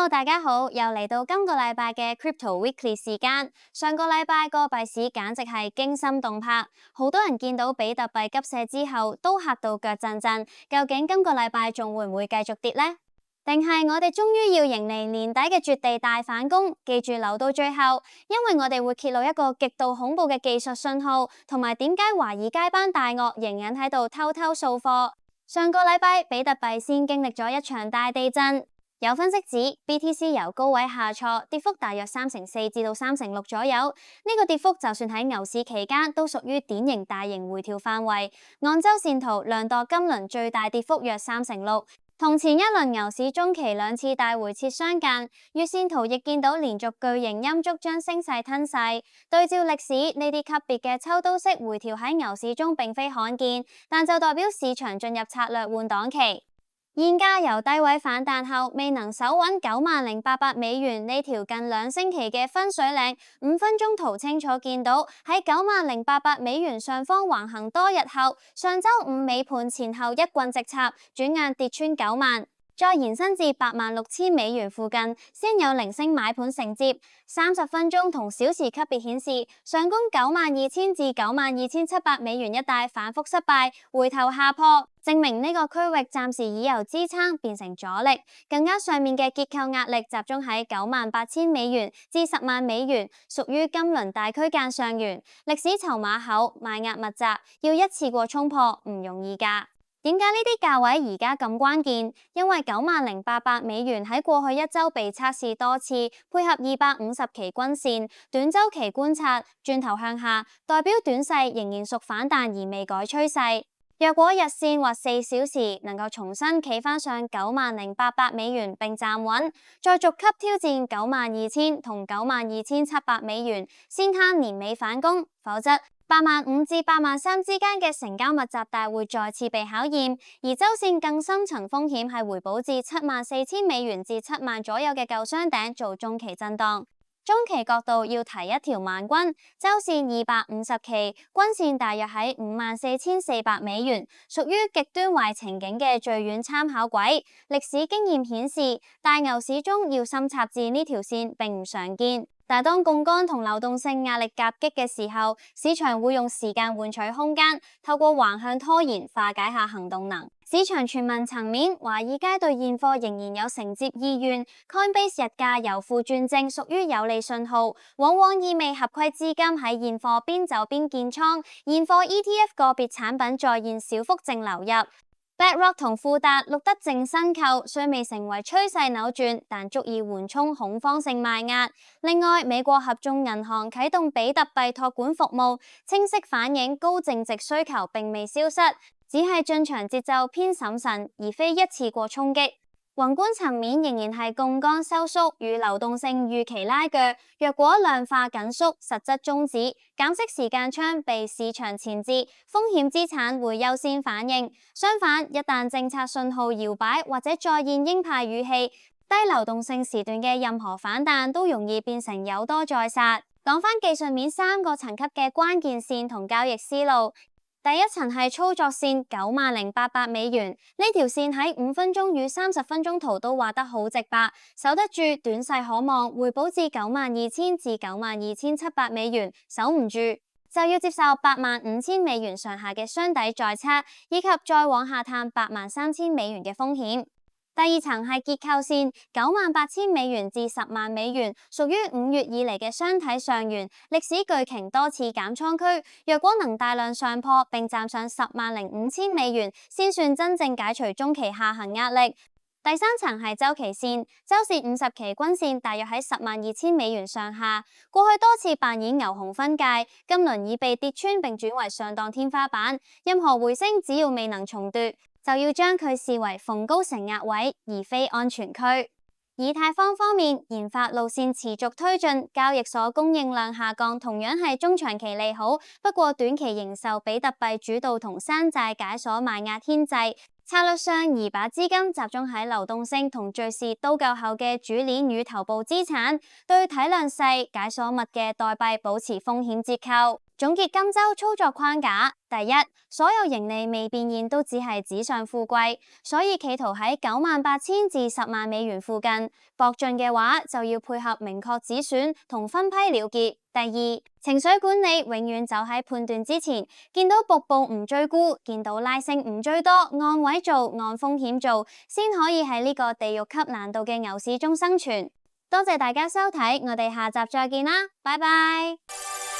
Hello，大家好，又嚟到今個禮拜嘅 Crypto Weekly 時間。上個禮拜個幣市簡直係驚心動魄，好多人見到比特幣急瀉之後都嚇到腳震震。究竟今個禮拜仲會唔會繼續跌呢？定係我哋終於要迎嚟年底嘅絕地大反攻？記住留到最後，因為我哋會揭露一個極度恐怖嘅技術信號，同埋點解華爾街班大鱷仍然喺度偷偷掃貨。上個禮拜比特幣先經歷咗一場大地震。有分析指 BTC 由高位下挫，跌幅大約3%至到3%左右。呢個跌幅就算喺牛市期間都屬於典型大型回調範圍。按周線圖量度今輪最大跌幅約3%，同前一輪牛市中期兩次大回撤相間。月線圖亦見到連續巨型陰燭將升勢吞噬。對照歷史，呢啲級別嘅抽刀式回調喺牛市中並非罕見，但就代表市場進入策略換檔期。現價由低位反彈後，未能守穩$90,800呢條近2星期嘅分水嶺。5分鐘圖清楚見到喺$90,800上方橫行多日後，上週五尾盤前後一棍直插，轉眼跌穿9萬，再延伸至$86,000附近，先有零星買盤承接。30分鐘同小時級別顯示，上攻92,000至92,700一帶反覆失敗，回頭下破，證明呢個區域暫時已由支撐變成阻力。更加上面嘅結構壓力集中喺$98,000至$100,000，屬於今輪大區間上緣，歷史籌碼厚，賣壓密集，要一次過衝破唔容易㗎。點解呢啲價位而家咁關鍵？因為$90,800喺過去一週被測試多次，配合250期均線，短週期觀察轉頭向下，代表短勢仍然屬反彈而未改趨勢。若果日線或4小時能夠重新企返上$90,800並站穩，再逐級挑戰92,000同92,700先攤年尾反攻，否則85,000至83,000之間嘅成交密集帶會再次被考驗，而周線更深層風險係回補至$74,000至7萬左右嘅舊雙頂做中期震盪。中期角度要提一條萬均，周線250期均線大約喺$54,400，屬於極端壞情景嘅最遠參考軌。歷史經驗顯示，大牛市中要深插至呢條線並唔常見。但當槓桿同流動性壓力夾擊嘅時候，市場會用時間換取空間，透過橫向拖延化解下行動能。市場傳聞層面，華爾街對現貨仍然有承接意願。Coinbase 日價由負轉正屬於有利信號，往往意味合規資金喺現貨邊走邊建倉，現貨 ETF 個別產品再現小幅淨流入。BlackRock 同富達錄得淨申購，雖未成為趨勢扭轉，但足以緩衝恐慌性賣壓。另外，美國合眾銀行啟動比特幣託管服務，清晰反映高淨值需求並未消失，只係進場節奏偏審慎，而非一次過衝擊。宏觀層面仍然係槓桿收縮與流動性預期拉鋸，若果量化緊縮，實質終止，減息時間窗被市場前置，風險資產會優先反應。相反，一旦政策信號搖擺或者再現鷹派語氣，低流動性時段嘅任何反彈都容易變成有多再殺。講返技術面3個層級嘅關鍵線同交易思路。第一層係操作線$90,800，呢條線喺5分鐘與30分鐘圖都畫得好直白，守得住短勢可望，回補至92,000至92,700，守唔住就要接受85,000上下嘅雙底再測，以及再往下探83,000嘅風險。第二層係結構線$98,000至$100,000，屬於5月以嚟嘅雙體上緣，歷史巨鯨多次減倉區。若果能大量上破並站上$105,000，先算真正解除中期下行壓力。第三層係週期線，週線50期均線大約喺$120,000上下，過去多次扮演牛熊分界，今輪已被跌穿並轉為上檔天花板。任何回升只要未能重奪，就要將佢視為逢高承壓位，而非安全區。以太坊方面，研發路線持續推進，交易所供應量下降同樣係中長期利好，不過短期仍受比特幣主導同山寨解鎖賣壓牽制。策略上宜把資金集中喺流動性同敘事都夠厚嘅主鏈與頭部資產，對體量細、解鎖密嘅代幣保持風險折扣。總結今週操作框架：第一，所有盈利未變現都只係紙上富貴，所以企圖喺98,000至10萬美元附近博進嘅話，就要配合明確止損同分批了結。第二，情緒管理永遠走喺判斷之前，見到瀑布唔追沽，見到拉升唔追多，按位做，按風險做，先可以喺呢個地獄級難度嘅牛市中生存。多謝大家收睇，我哋下集再見啦，拜拜。